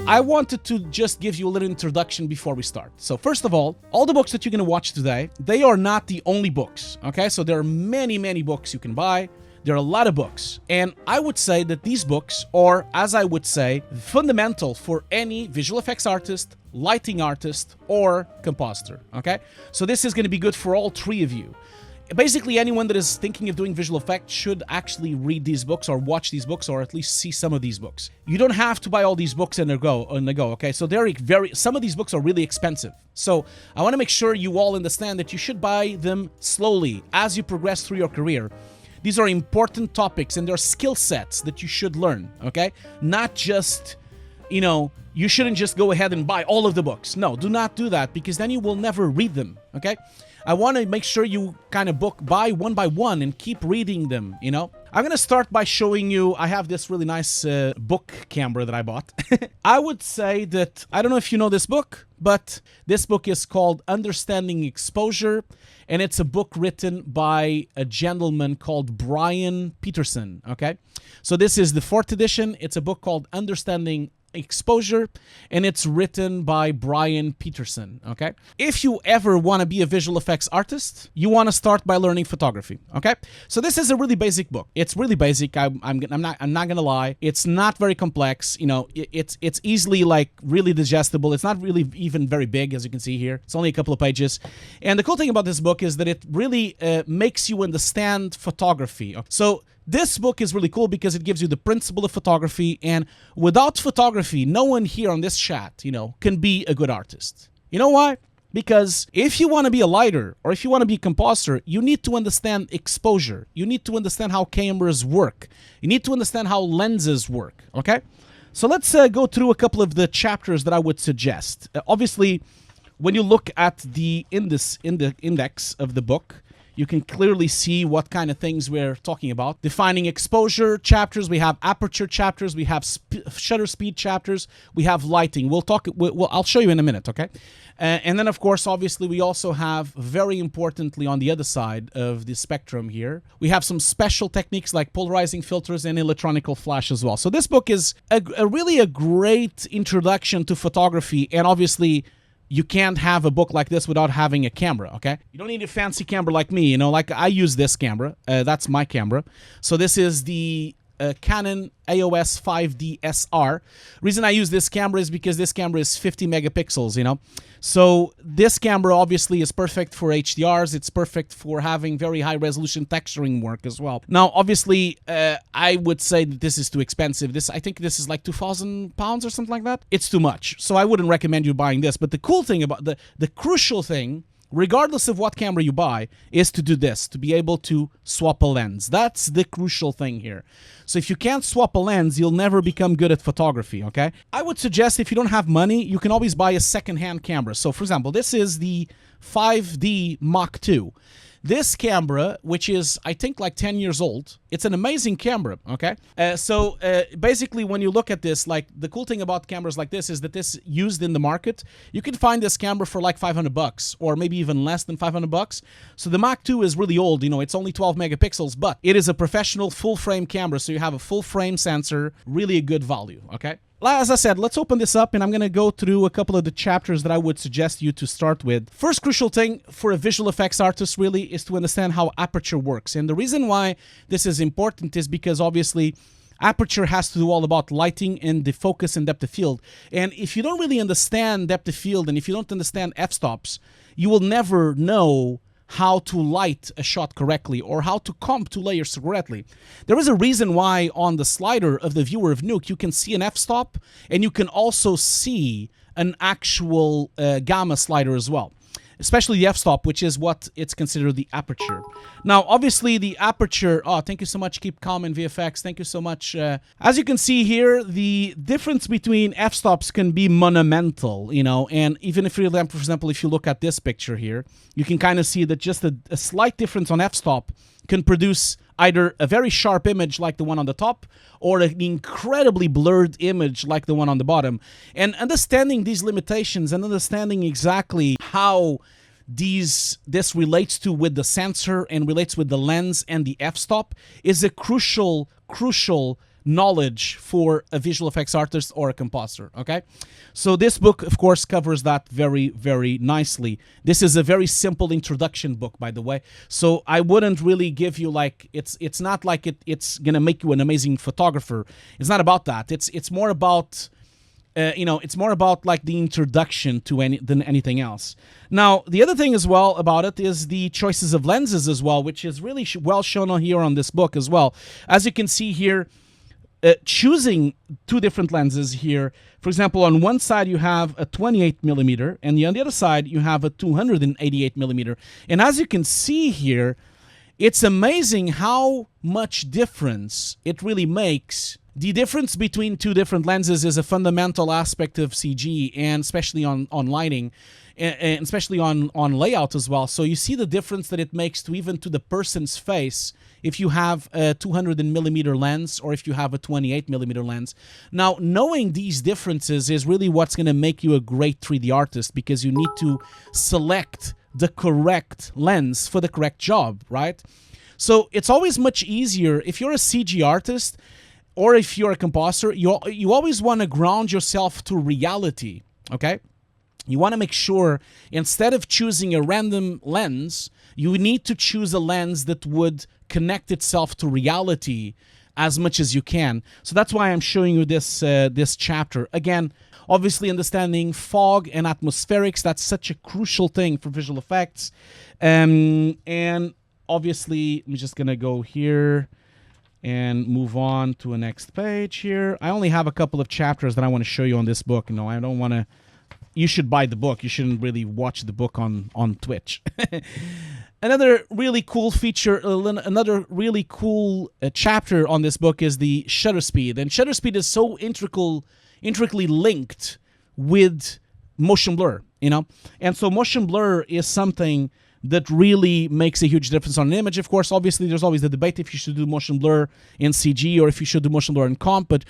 I wanted to just give you a little introduction before we start. So first of all the books that you're going to watch today, they are not the only books, okay? So there are many, many books you can buy. There are a lot of books. And I would say that these books are, as I would say, fundamental for any visual effects artist, lighting artist, or compositor, okay? So this is going to be good for all three of you. Basically, anyone that is thinking of doing visual effects should actually read these books or watch these books or at least see some of these books. You don't have to buy all these books in a go, okay? So some of these books are really expensive. So I want to make sure you all understand that you should buy them slowly as you progress through your career. These are important topics and they're skill sets that you should learn, okay? Not just, you shouldn't just go ahead and buy all of the books. No, do not do that because then you will never read them, okay? I want to make sure you kind of buy one by one and keep reading them, I'm going to start by showing you, I have this really nice book camera that I bought. I would say that, I don't know if you know this book, but this book is called Understanding Exposure, and it's a book written by a gentleman called Brian Peterson, okay? So this is the 4th edition. It's a book called Understanding Exposure, and it's written by Brian Peterson, okay? If you ever want to be a visual effects artist, you want to start by learning photography, okay? So this is a really basic book. It's really basic. I'm not gonna lie. It's not very complex. It's easily like really digestible. It's not really even very big, as you can see here. It's only a couple of pages. And the cool thing about this book is that it really makes you understand photography. So this book is really cool because it gives you the principle of photography, and without photography, no one here on this chat, can be a good artist. You know why? Because if you want to be a lighter or if you want to be a compositor, you need to understand exposure. You need to understand how cameras work. You need to understand how lenses work, okay? So let's go through a couple of the chapters that I would suggest. Obviously, when you look at the index of the book, you can clearly see what kind of things we're talking about. Defining exposure chapters, we have aperture chapters, we have shutter speed chapters, we have lighting. I'll show you in a minute, okay? And then, of course, obviously, we also have, very importantly, on the other side of the spectrum here, we have some special techniques like polarizing filters and electronical flash as well. So this book is really a great introduction to photography, and obviously, you can't have a book like this without having a camera, okay? You don't need a fancy camera like me, like I use this camera. That's my camera. So this is the Canon EOS 5D SR. Reason I use this camera is because this camera is 50 megapixels, So this camera obviously is perfect for HDRs. It's perfect for having very high resolution texturing work as well. Now, obviously, I would say that this is too expensive. I think this is like £2,000 or something like that. It's too much. So I wouldn't recommend you buying this. But the cool thing about the crucial thing, regardless of what camera you buy, is to do this, to be able to swap a lens. That's the crucial thing here. So if you can't swap a lens, you'll never become good at photography, okay? I would suggest if you don't have money, you can always buy a second-hand camera. So for example, this is the 5D Mark II. This camera, which is, I think, like 10 years old, it's an amazing camera, okay? Basically, when you look at this, like, the cool thing about cameras like this is that this used in the market, you can find this camera for like $500 or maybe even less than $500. So the Mark II is really old, it's only 12 megapixels, but it is a professional full-frame camera, so you have a full-frame sensor, really a good value, okay? As I said, let's open this up, and I'm going to go through a couple of the chapters that I would suggest you to start with. First crucial thing for a visual effects artist really is to understand how aperture works. And the reason why this is important is because obviously aperture has to do all about lighting and the focus and depth of field. And if you don't really understand depth of field and if you don't understand f-stops, you will never know how to light a shot correctly or how to comp two layers correctly. There is a reason why on the slider of the viewer of Nuke, you can see an f-stop and you can also see an actual gamma slider as well. Especially the f-stop, which is what it's considered the aperture. Now, obviously, the aperture... Oh, thank you so much, Keep Calm in VFX. Thank you so much. As you can see here, the difference between f-stops can be monumental, and even if, for example, if you look at this picture here, you can kind of see that just a slight difference on f-stop can produce either a very sharp image like the one on the top or an incredibly blurred image like the one on the bottom. And understanding these limitations and understanding exactly how this relates to with the sensor and relates with the lens and the f-stop is a crucial knowledge for a visual effects artist or a composer, okay? So this book, of course, covers that very, very nicely. This is a very simple introduction book, by the way. So I wouldn't really give you like, it's not like it's gonna make you an amazing photographer. It's not about that. It's more about, it's more about like the introduction to than anything else. Now, the other thing as well about it is the choices of lenses as well, which is really well shown on here on this book as well. As you can see here, choosing two different lenses here. For example, on one side you have a 28 millimeter, and on the other side you have a 288 millimeter. And as you can see here, it's amazing how much difference it really makes. The difference between two different lenses is a fundamental aspect of CG, and especially on lighting, and especially on layout as well. So you see the difference that it makes to even to the person's face if you have a 200 millimeter lens or if you have a 28 millimeter lens. Now, knowing these differences is really what's going to make you a great 3D artist, because you need to select the correct lens for the correct job, right? So it's always much easier if you're a CG artist or if you're a composer. You always want to ground yourself to reality, okay? You want to make sure, instead of choosing a random lens, you need to choose a lens that would connect itself to reality as much as you can. So that's why I'm showing you this this chapter. Again, obviously understanding fog and atmospherics, that's such a crucial thing for visual effects. And obviously, I'm just going to go here and move on to a next page here. I only have a couple of chapters that I want to show you on this book. No, I don't want to... You should buy the book. You shouldn't really watch the book on Twitch. Another really cool feature, another really cool chapter on this book is the shutter speed. And shutter speed is so intricately linked with motion blur, you know? And so motion blur is something that really makes a huge difference on an image. Of course, obviously, there's always the debate if you should do motion blur in CG or if you should do motion blur in comp. But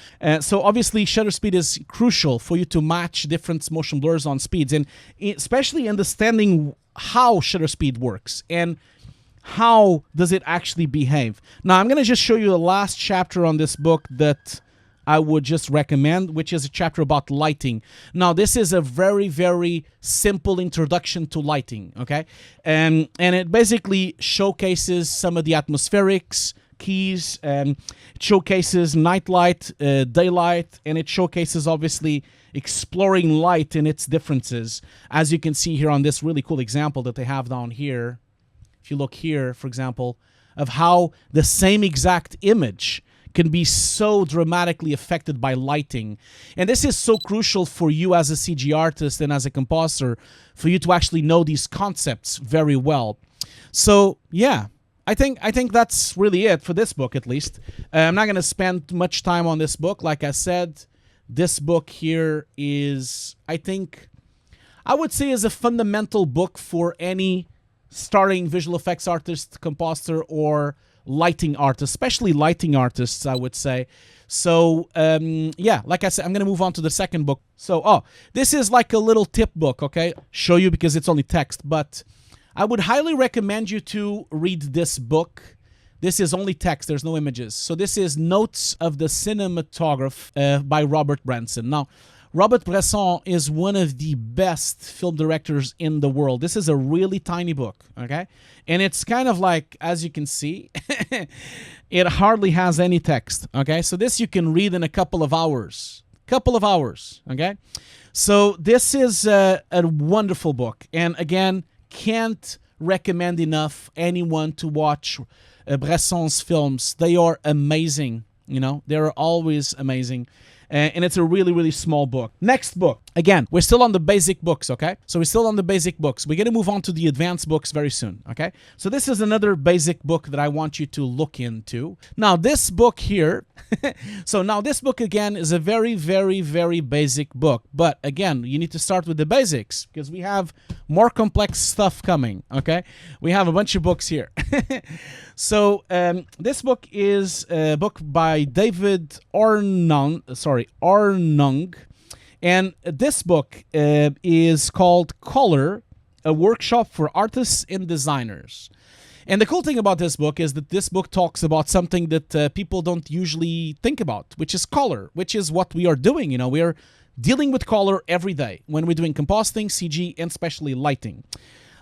so obviously, shutter speed is crucial for you to match different motion blurs on speeds, and especially understanding how shutter speed works and how does it actually behave. Now, I'm going to just show you the last chapter on this book that I would just recommend, which is a chapter about lighting. Now, this is a very, very simple introduction to lighting, okay? And it basically showcases some of the atmospherics keys, and it showcases night light, daylight, and it showcases, obviously, exploring light and its differences. As you can see here on this really cool example that they have down here, if you look here, for example, of how the same exact image can be so dramatically affected by lighting. And this is so crucial for you as a CG artist and as a composer, for you to actually know these concepts very well. So yeah, I think that's really it for this book, at least. I'm not going to spend much time on this book. Like I said, this book here is, I would say, is a fundamental book for any starting visual effects artist, composer, or lighting artists, especially lighting artists, I would say. So, yeah, like I said, I'm going to move on to the second book. So, this is like a little tip book, okay? Show you because it's only text, but I would highly recommend you to read this book. This is only text, there's no images. So this is Notes of the Cinematograph by Robert Bresson. Now, Robert Bresson is one of the best film directors in the world. This is a really tiny book, okay? And it's kind of like, as you can see, it hardly has any text, okay? So this you can read in a couple of hours. Okay? So this is a wonderful book. And again, can't recommend enough anyone to watch Bresson's films. They are amazing, you know? They're always amazing. And it's a really, really small book. Next book. Again, we're still on the basic books, okay? So we're still on the basic books. We're going to move on to the advanced books very soon, okay? So this is another basic book that I want you to look into. Now, this book here, so now this book, again, is a very, very, very basic book. But again, you need to start with the basics because we have more complex stuff coming, okay? We have a bunch of books here. So this book is a book by David Arnung. And this book is called Color, a workshop for artists and designers. And the cool thing about this book is that this book talks about something that people don't usually think about, which is color, which is what we are doing. You know, we are dealing with color every day when we're doing compositing, CG, and especially lighting.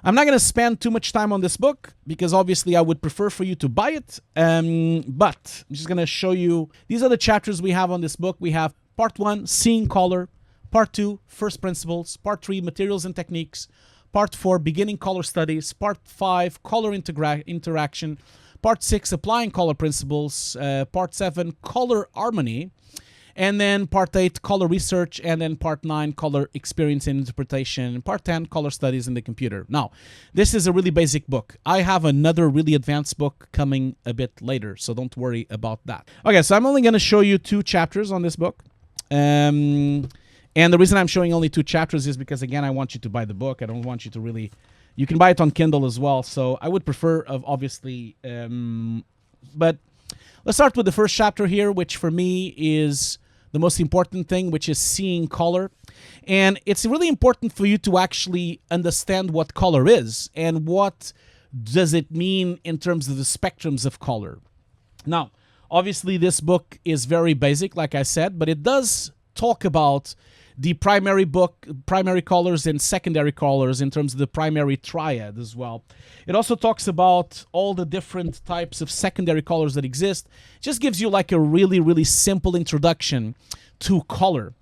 I'm not going to spend too much time on this book because obviously I would prefer for you to buy it. But I'm just going to show you, these are the chapters we have on this book. We have part 1, seeing color, part 2, first principles, part 3, materials and techniques, part 4, beginning color studies, part 5, color interaction, part 6, applying color principles, part 7, color harmony, and then part 8, color research, and then part 9, color experience and interpretation, and part 10, color studies in the computer. Now, this is a really basic book. I have another really advanced book coming a bit later, so don't worry about that. Okay, so I'm only going to show you 2 chapters on this book. And the reason I'm showing only 2 chapters is because, again, I want you to buy the book. I don't want you to really... You can buy it on Kindle as well, so I would prefer, obviously... but let's start with the first chapter here, which for me is the most important thing, which is seeing color. And it's really important for you to actually understand what color is and what does it mean in terms of the spectrums of color. Now, obviously, this book is very basic, like I said, but it does talk about the primary colors and secondary colors in terms of the primary triad as well. It also talks about all the different types of secondary colors that exist. It just gives you like a really, really simple introduction to color.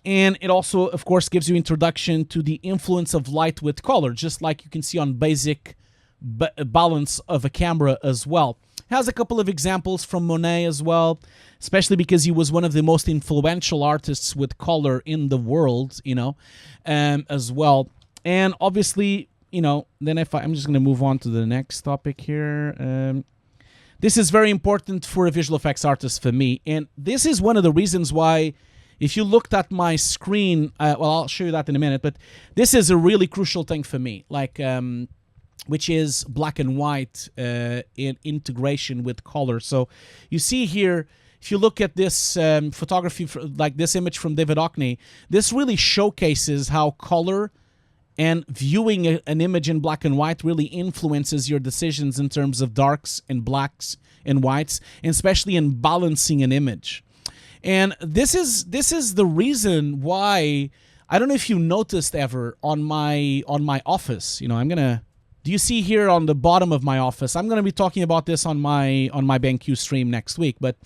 And it also, of course, gives you introduction to the influence of light with color, just like you can see on basic balance of a camera as well. It has a couple of examples from Monet as well, especially because he was one of the most influential artists with color in the world, you know, as well. And obviously, you know, then I'm just going to move on to the next topic here. This is very important for a visual effects artist for me. And this is one of the reasons why, if you looked at my screen, well, I'll show you that in a minute, but this is a really crucial thing for me. Like, which is black and white in integration with color. So you see here, if you look at this photography, like this image from David Hockney, this really showcases how color and viewing an image in black and white really influences your decisions in terms of darks and blacks and whites, and especially in balancing an image. And this is the reason why, I don't know if you noticed ever on my office, you know, do you see here on the bottom of my office? I'm going to be talking about this on my BenQ stream next week, but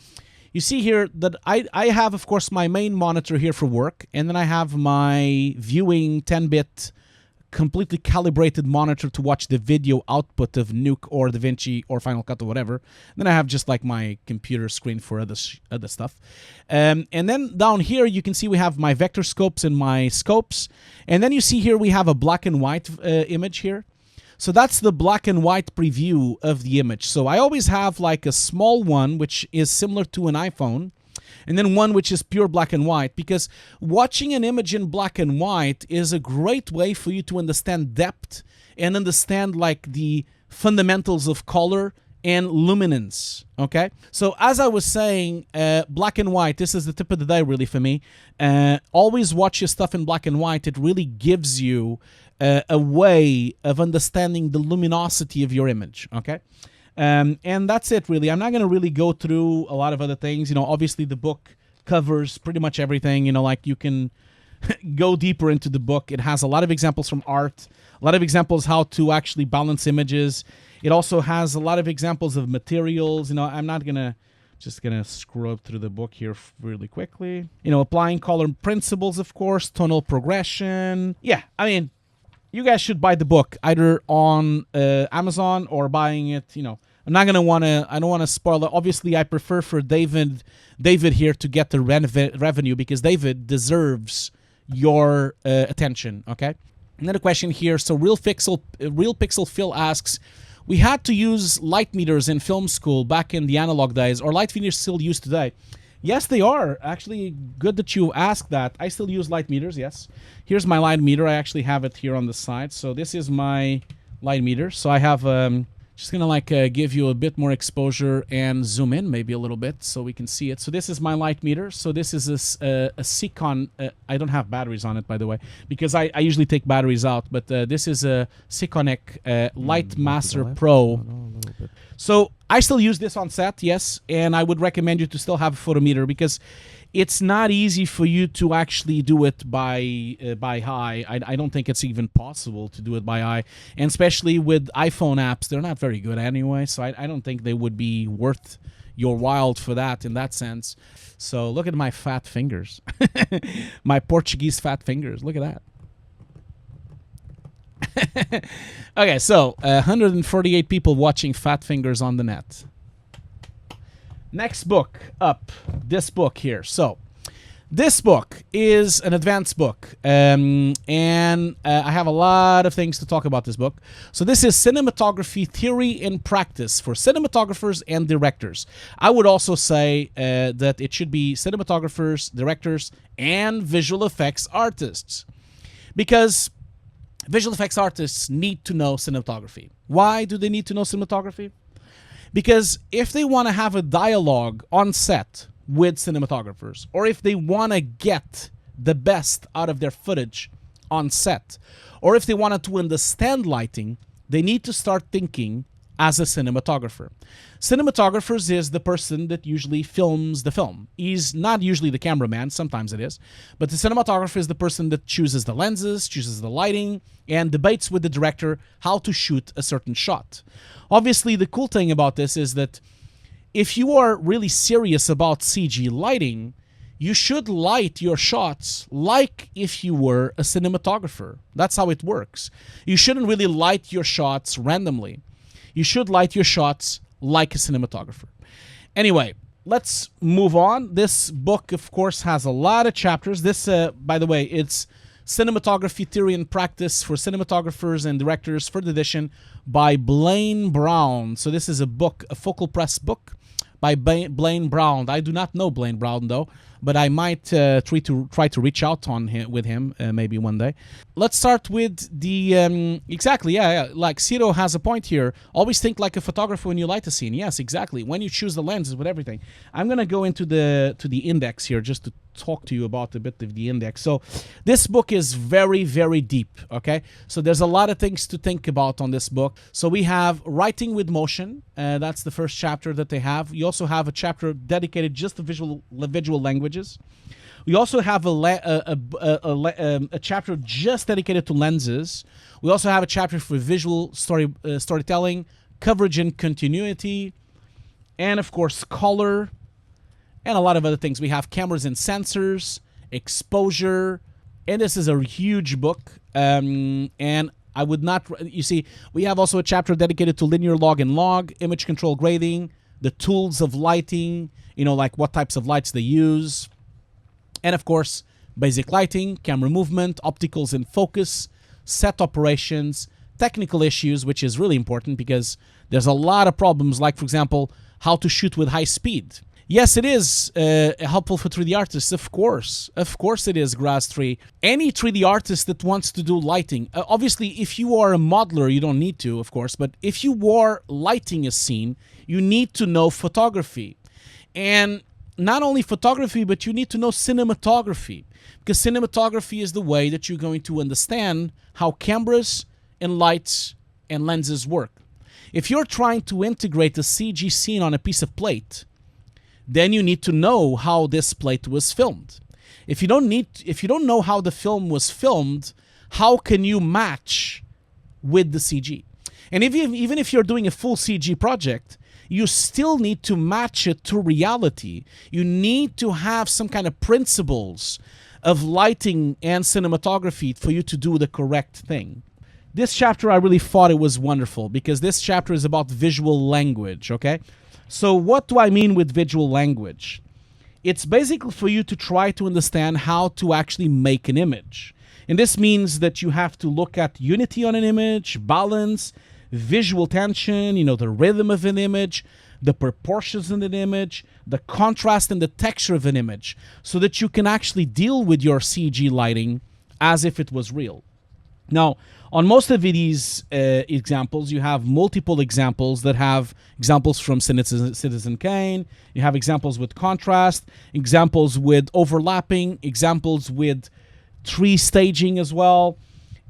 you see here that I have, of course, my main monitor here for work, and then I have my viewing 10-bit completely calibrated monitor to watch the video output of Nuke or DaVinci or Final Cut or whatever. Then I have just like my computer screen for other stuff. And then down here you can see we have my vector scopes and my scopes. And then you see here we have a black and white image here. So that's the black and white preview of the image. So I always have like a small one, which is similar to an iPhone, and then one which is pure black and white, because watching an image in black and white is a great way for you to understand depth and understand like the fundamentals of color and luminance, okay? So as I was saying, black and white, this is the tip of the day really for me. Always watch your stuff in black and white. It really gives you a way of understanding the luminosity of your image, okay? And that's it, really. I'm not going to really go through a lot of other things. You know, obviously the book covers pretty much everything. You know, like you can go deeper into the book. It has a lot of examples from art, a lot of examples how to actually balance images. It also has a lot of examples of materials. You know, I'm not going to... Just going to scrub through the book here really quickly. You know, applying color principles, of course, tonal progression. Yeah, I mean, you guys should buy the book either on Amazon or buying it, you know. I'm not going to want to, I don't want to spoil it. Obviously, I prefer for David here to get the revenue because David deserves your attention, okay? Another question here. So Real Pixel Phil asks, we had to use light meters in film school back in the analog days. Are light meters still used today? Yes, they are. Actually, good that you asked that. I still use light meters, yes. Here's my light meter. I actually have it here on the side. So this is my light meter. So I have Just gonna like give you a bit more exposure and zoom in maybe a little bit so we can see it. So this is my light meter. So this is a Sikon. I don't have batteries on it, by the way, because I usually take batteries out. But this is a Sikonic Light Master Pro. So I still use this on set, yes, and I would recommend you to still have a photometer because it's not easy for you to actually do it by eye. I don't think it's even possible to do it by eye, and especially with iPhone apps, they're not very good anyway, so I don't think they would be worth your while for that in that sense. So look at my fat fingers. My Portuguese fat fingers. Look at that. Okay, so 148 people watching fat fingers on the net. Next book up, this book here. So this book is an advanced book, and I have a lot of things to talk about this book. So this is Cinematography Theory and Practice for Cinematographers and Directors. I would also say that it should be cinematographers, directors, and visual effects artists, because visual effects artists need to know cinematography. Why do they need to know cinematography? Because if they want to have a dialogue on set with cinematographers, or if they want to get the best out of their footage on set, or if they wanted to understand lighting, they need to start thinking as a cinematographer. Cinematographers is the person that usually films the film. He's not usually the cameraman, sometimes it is, but the cinematographer is the person that chooses the lenses, chooses the lighting, and debates with the director how to shoot a certain shot. Obviously, the cool thing about this is that if you are really serious about CG lighting, you should light your shots like if you were a cinematographer. That's how it works. You shouldn't really light your shots randomly. You should light your shots like a cinematographer. Anyway, let's move on. This book, of course, has a lot of chapters. This, by the way, it's Cinematography Theory and Practice for Cinematographers and Directors, 3rd edition, by Blaine Brown. So this is a book, a Focal Press book by Blaine Brown. I do not know Blaine Brown, though, but I might try to reach out on him with him maybe one day. Let's start with the exactly, yeah. Like Ciro has a point here. Always think like a photographer when you light a scene. Yes, exactly. When you choose the lenses with everything. I'm gonna go into the index here just to talk to you about a bit of the index. So this book is very, very deep, okay? So there's a lot of things to think about on this book. So we have writing with motion. That's the first chapter that they have. You also have a chapter dedicated just to visual languages. We also have a chapter just dedicated to lenses. We also have a chapter for visual storytelling, coverage and continuity, and of course color, and a lot of other things. We have cameras and sensors, exposure, and this is a huge book. And I would not, you see, we have also a chapter dedicated to linear log and log, image control grading, the tools of lighting, you know, like what types of lights they use. And of course, basic lighting, camera movement, opticals and focus, set operations, technical issues, which is really important because there's a lot of problems, like, for example, how to shoot with high speed. Yes, it is helpful for 3D artists, of course. Of course it is, Graz3. Any 3D artist that wants to do lighting, obviously, if you are a modeler, you don't need to, of course, but if you are lighting a scene, you need to know photography. And not only photography, but you need to know cinematography, because cinematography is the way that you're going to understand how cameras and lights and lenses work. If you're trying to integrate a CG scene on a piece of plate, then you need to know how this plate was filmed. If you don't know how the film was filmed, how can you match with the CG? And even if you're doing a full CG project, you still need to match it to reality. You need to have some kind of principles of lighting and cinematography for you to do the correct thing. This chapter, I really thought it was wonderful because this chapter is about visual language, okay? So what do I mean with visual language? It's basically for you to try to understand how to actually make an image. And this means that you have to look at unity on an image, balance, visual tension, you know, the rhythm of an image, the proportions in an image, the contrast and the texture of an image, so that you can actually deal with your CG lighting as if it was real. Now, On most of these examples, you have multiple examples that have examples from Citizen Kane. You have examples with contrast, examples with overlapping, examples with tree staging as well,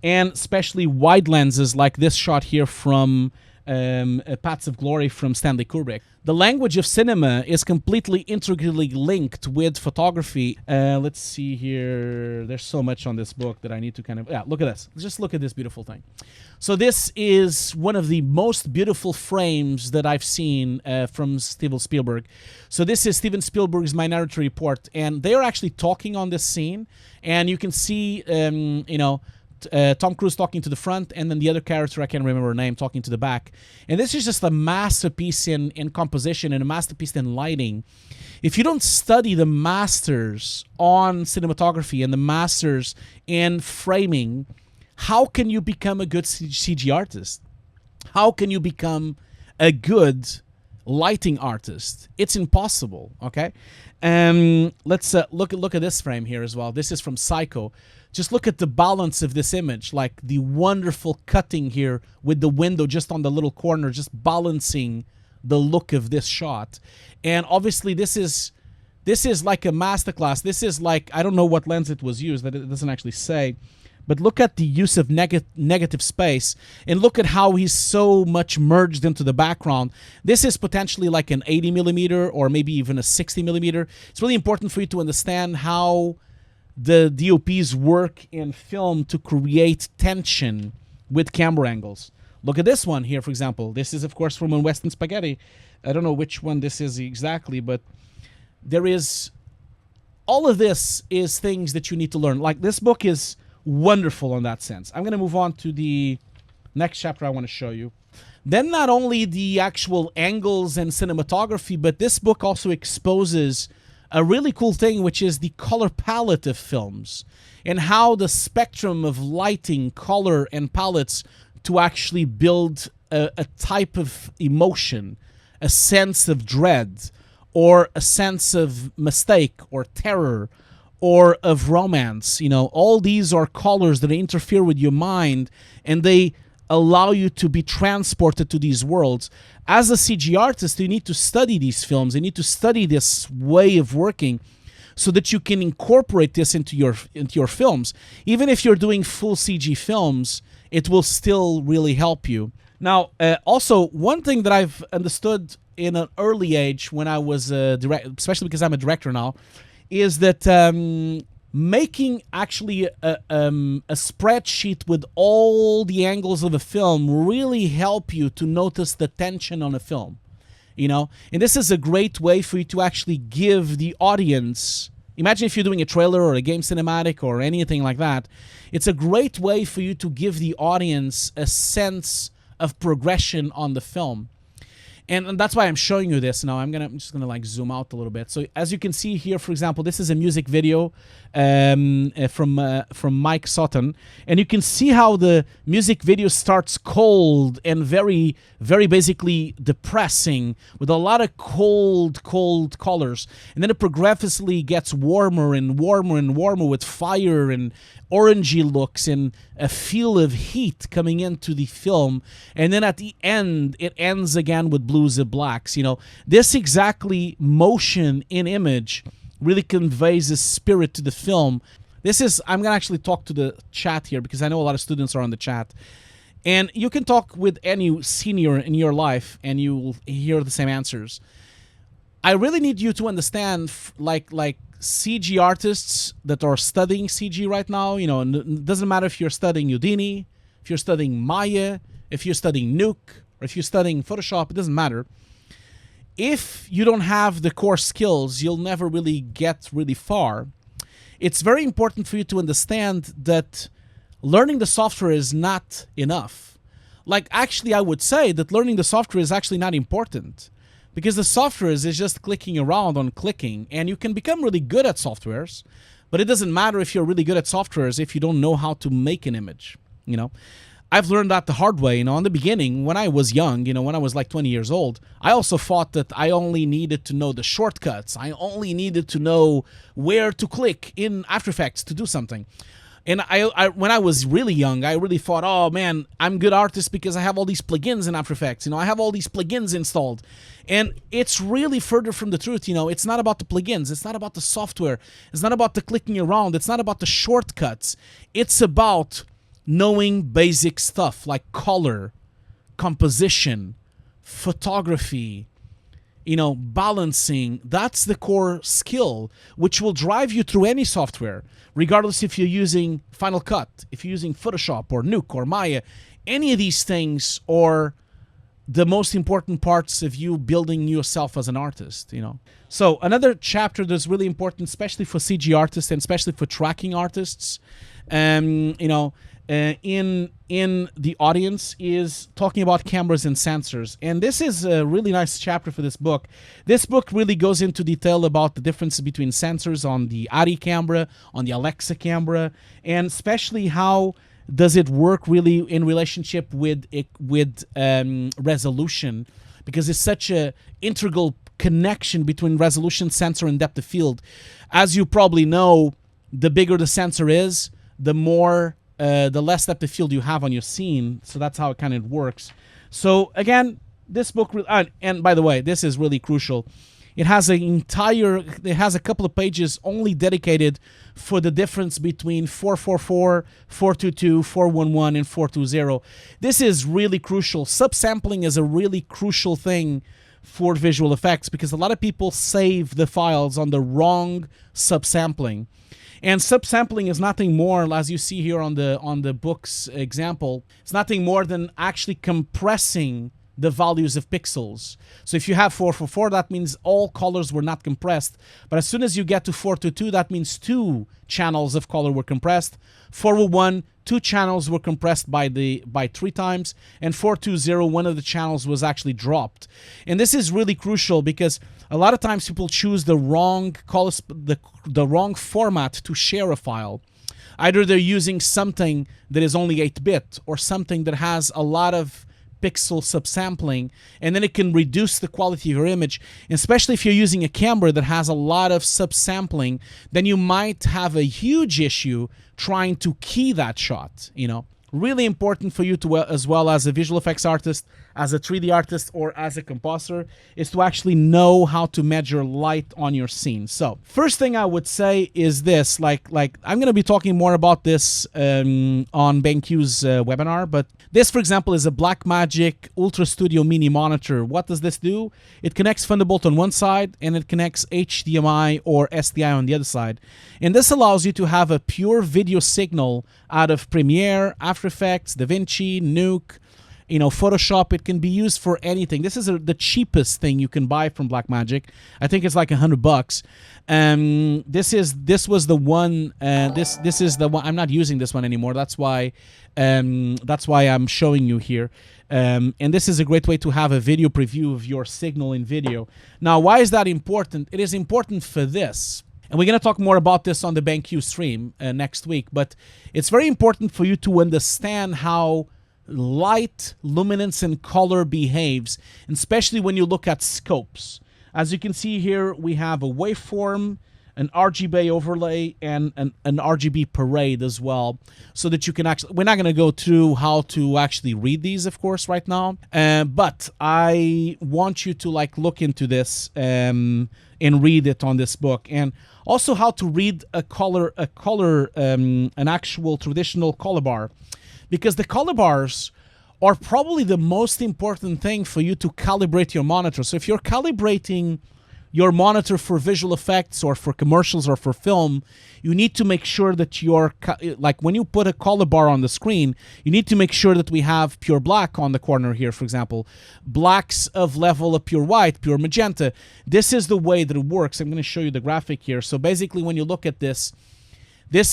and especially wide lenses like this shot here from Paths of Glory from Stanley Kubrick. The language of cinema is completely integrally linked with photography. Let's see here. There's so much on this book that I need to kind of... Yeah, look at this. Just look at this beautiful thing. So this is one of the most beautiful frames that I've seen from Steven Spielberg. So this is Steven Spielberg's Minority Report, and they are actually talking on this scene, and you can see, you know, Tom Cruise talking to the front, and then the other character, I can't remember her name, talking to the back. And this is just a masterpiece in composition and a masterpiece in lighting. If you don't study the masters on cinematography and the masters in framing, how can you become a good CG artist? How can you become a good lighting artist? It's impossible, okay? Let's look at this frame here as well. This is from Psycho. Just look at the balance of this image, like the wonderful cutting here with the window just on the little corner, just balancing the look of this shot. And obviously this is like a masterclass. This is like, I don't know what lens it was used, that it doesn't actually say, but look at the use of negative space, and look at how he's so much merged into the background. This is potentially like an 80 millimeter or maybe even a 60 millimeter. It's really important for you to understand how the DOPs work in film to create tension with camera angles. Look at this one here, for example. This is, of course, from Western Spaghetti. I don't know which one this is exactly, but there is... all of this is things that you need to learn. Like, this book is wonderful in that sense. I'm going to move on to the next chapter I want to show you. Then not only the actual angles and cinematography, but this book also exposes a really cool thing, which is the color palette of films and how the spectrum of lighting, color, and palettes to actually build a type of emotion, a sense of dread, or a sense of mistake or terror or of romance. You know, all these are colors that interfere with your mind, and they allow you to be transported to these worlds. As a CG artist, you need to study these films. You need to study this way of working so that you can incorporate this into your films. Even if you're doing full CG films, it will still really help you. Now, also, one thing that I've understood in an early age when I was a director, especially because I'm a director now, is that making actually a spreadsheet with all the angles of a film really help you to notice the tension on a film, you know? And this is a great way for you to actually give the audience... Imagine if you're doing a trailer or a game cinematic or anything like that. It's a great way for you to give the audience a sense of progression on the film. And that's why I'm showing you this now. I'm just gonna like zoom out a little bit. So as you can see here, for example, this is a music video from Mike Sutton, and you can see how the music video starts cold and very, very basically depressing with a lot of cold colors, and then it progressively gets warmer and warmer and warmer with fire and orangey looks and a feel of heat coming into the film, and then at the end it ends again with blues and blacks. You know, this exactly motion in image really conveys a spirit to the film. This is, I'm gonna actually talk to the chat here because I know a lot of students are on the chat, and you can talk with any senior in your life and you will hear the same answers. I really need you to understand, like CG artists that are studying CG right now, you know, and it doesn't matter if you're studying Houdini, if you're studying Maya, if you're studying Nuke, or if you're studying Photoshop, it doesn't matter. If you don't have the core skills, you'll never really get really far. It's very important for you to understand that learning the software is not enough. Like, actually, I would say that learning the software is actually not important, because the software is just clicking around on clicking, and you can become really good at softwares, but it doesn't matter if you're really good at softwares if you don't know how to make an image, you know? I've learned that the hard way, you know. In the beginning, when I was young, you know, when I was like 20 years old, I also thought that I only needed to know the shortcuts. I only needed to know where to click in After Effects to do something. And when I was really young, I really thought, oh man, I'm a good artist because I have all these plugins in After Effects. You know, I have all these plugins installed. And it's really further from the truth. You know, it's not about the plugins. It's not about the software. It's not about the clicking around. It's not about the shortcuts. It's about knowing basic stuff like color, composition, photography, you know, balancing. That's the core skill, which will drive you through any software, regardless if you're using Final Cut, if you're using Photoshop or Nuke or Maya, any of these things, or the most important parts of you building yourself as an artist, you know. So another chapter that's really important, especially for CG artists and especially for tracking artists, you know, in the audience, is talking about cameras and sensors. And this is a really nice chapter for this book. This book really goes into detail about the difference between sensors on the Ari camera, on the Alexa camera, and especially how does it work really in relationship with resolution, because it's such a integral connection between resolution, sensor, and depth of field. As you probably know, the bigger the sensor is, the more the less depth of field you have on your scene. So that's how it kind of works. So again, this book, and by the way, this is really crucial. It has a couple of pages only dedicated for the difference between 444, 422, 411, and 420. This is really crucial. Subsampling is a really crucial thing for visual effects because a lot of people save the files on the wrong subsampling. And subsampling is nothing more, as you see here on the book's example, it's nothing more than actually compressing the values of pixels. So if you have 444, that means all colors were not compressed. But as soon as you get to 422, that means 2 channels of color were compressed. 401, 2 channels were compressed by 3 times, and 420, one of the channels was actually dropped. And this is really crucial because a lot of times people choose the wrong the wrong format to share a file. Either they're using something that is only 8-bit or something that has a lot of pixel subsampling, and then it can reduce the quality of your image. And especially if you're using a camera that has a lot of subsampling, then you might have a huge issue trying to key that shot, you know. Really important for you to, as well as a visual effects artist, as a 3D artist, or as a composer, is to actually know how to measure light on your scene. So first thing I would say is this, like I'm going to be talking more about this on BenQ's webinar, but this, for example, is a Blackmagic UltraStudio mini monitor. What does this do? It connects Thunderbolt on one side and it connects HDMI or SDI on the other side. And this allows you to have a pure video signal out of Premiere, After Effects, DaVinci, Nuke, you know, Photoshop. It can be used for anything. This is the cheapest thing you can buy from Blackmagic. I think it's like $100. This was the one. This is the one. I'm not using this one anymore. That's why I'm showing you here. And this is a great way to have a video preview of your signal in video. Now, why is that important? It is important for this. And we're going to talk more about this on the BenQ stream next week. But it's very important for you to understand how light, luminance, and color behaves, and especially when you look at scopes. As you can see here, we have a waveform, an RGB overlay, and an RGB parade as well, so that you can actually, we're not going to go through how to actually read these, of course, right now, but I want you to look into this and read it on this book, and also how to read an actual traditional color bar, because the color bars are probably the most important thing for you to calibrate your monitor. So if you're calibrating your monitor for visual effects or for commercials or for film, you need to make sure that you're, when you put a color bar on the screen, you need to make sure that we have pure black on the corner here, for example. Blacks of level of pure white, pure magenta. This is the way that it works. I'm going to show you the graphic here. So basically when you look at this,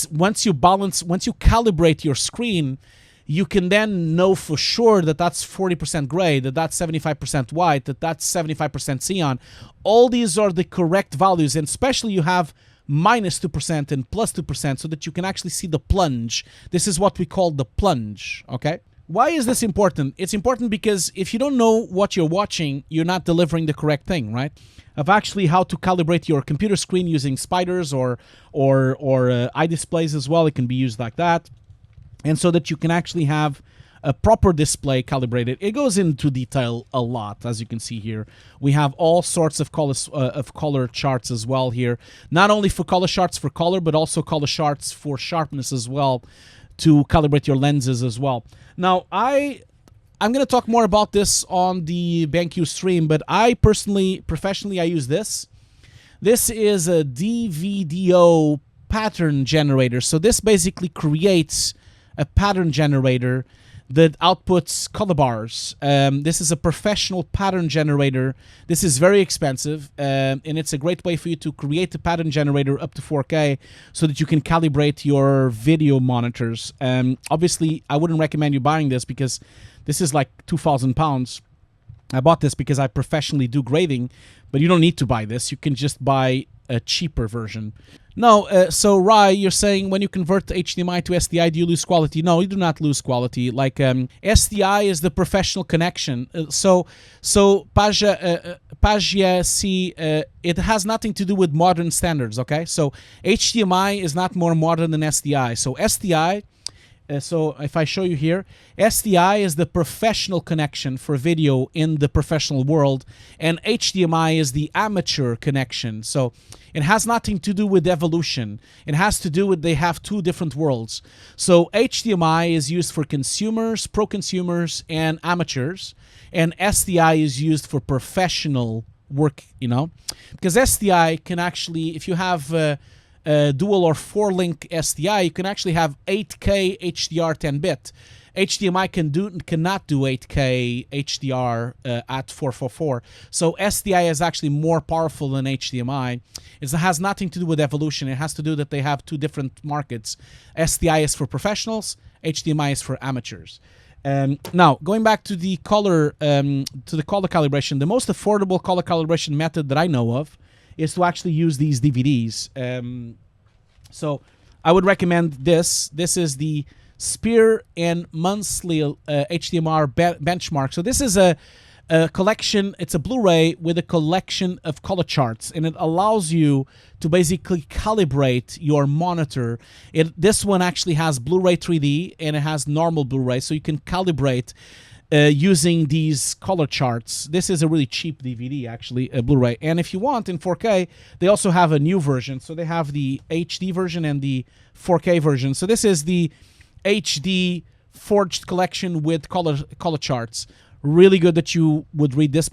once you calibrate your screen, you can then know for sure that that's 40% gray, that that's 75% white, that that's 75% cyan. All these are the correct values, and especially you have -2% and +2% so that you can actually see the plunge. This is what we call the plunge, okay? Why is this important? It's important because if you don't know what you're watching, you're not delivering the correct thing, right? Of actually how to calibrate your computer screen using spiders or eye displays as well. It can be used like that, and so that you can actually have a proper display calibrated. It goes into detail a lot, as you can see here. We have all sorts of color charts as well here. Not only for color charts for color, but also color charts for sharpness as well, to calibrate your lenses as well. Now, I'm going to talk more about this on the BenQ stream, but I personally, professionally, I use this. This is a DVDO pattern generator. So this basically creates a pattern generator that outputs color bars. This is a professional pattern generator. This is very expensive, and it's a great way for you to create a pattern generator up to 4K so that you can calibrate your video monitors. Obviously, I wouldn't recommend you buying this because this is like £2,000. I bought this because I professionally do grading, but you don't need to buy this. You can just buy a cheaper version. No, so Rai, you're saying when you convert HDMI to SDI, do you lose quality? No, you do not lose quality. Like SDI is the professional connection. So Pajia, see, it has nothing to do with modern standards. Okay, so HDMI is not more modern than SDI. So SDI. So if I show you here, SDI is the professional connection for video in the professional world, and HDMI is the amateur connection. So it has nothing to do with evolution. It has to do with they have two different worlds. So HDMI is used for consumers, pro-consumers, and amateurs, and SDI is used for professional work, you know, because SDI can actually, if you have dual or 4-link SDI, you can actually have 8K HDR 10-bit. HDMI cannot do 8K HDR at 444. So SDI is actually more powerful than HDMI. It has nothing to do with evolution. It has to do that they have two different markets. SDI is for professionals. HDMI is for amateurs. Now, going back to the color calibration, the most affordable color calibration method that I know of is to actually use these DVDs. So I would recommend this. This is the Spear and Munsley HDMR benchmark. So this is a collection. It's a Blu-ray with a collection of color charts, and it allows you to basically calibrate your monitor. This one actually has Blu-ray 3D, and it has normal Blu-ray, so you can calibrate using these color charts. This is a really cheap DVD, actually, a Blu-ray. And if you want in 4K, they also have a new version. So they have the HD version and the 4K version. So this is the HD forged collection with color charts. Really good that you would read this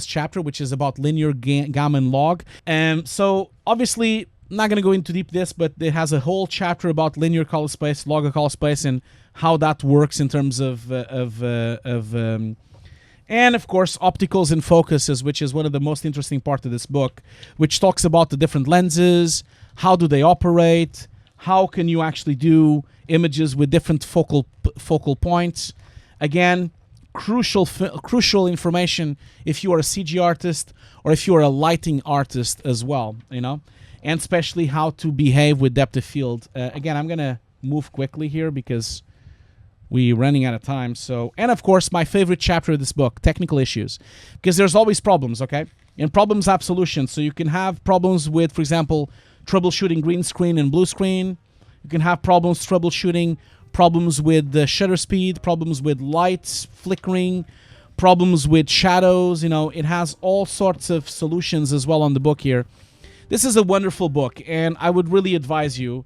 chapter, which is about linear gamma and log. So obviously, I'm not going to go into deep this, but it has a whole chapter about linear color space, log of color space, and how that works in terms of and of course opticals and focuses, which is one of the most interesting part of this book, which talks about the different lenses, how do they operate, how can you actually do images with different focal points. Again, crucial information if you are a CG artist or if you are a lighting artist as well, you know, and especially how to behave with depth of field. Again, I'm gonna move quickly here because we're running out of time. So, and of course, my favorite chapter of this book, technical issues, because there's always problems, okay? And problems have solutions. So you can have problems with, for example, troubleshooting green screen and blue screen. You can have troubleshooting problems with the shutter speed, problems with lights flickering, problems with shadows. You know, it has all sorts of solutions as well on the book here. This is a wonderful book, and I would really advise you.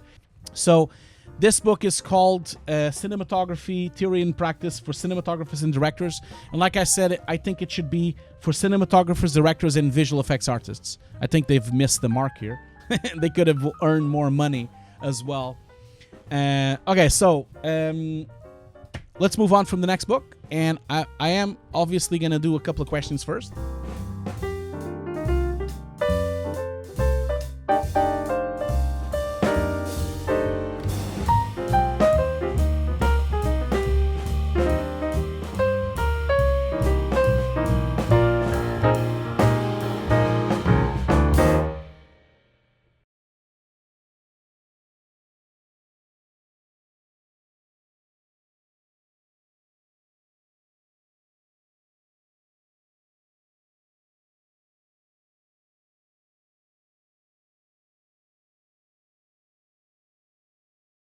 So this book is called Cinematography, Theory and Practice for Cinematographers and Directors. And like I said, I think it should be for cinematographers, directors, and visual effects artists. I think they've missed the mark here. They could have earned more money as well. Okay, so let's move on from the next book. And I am obviously going to do a couple of questions first.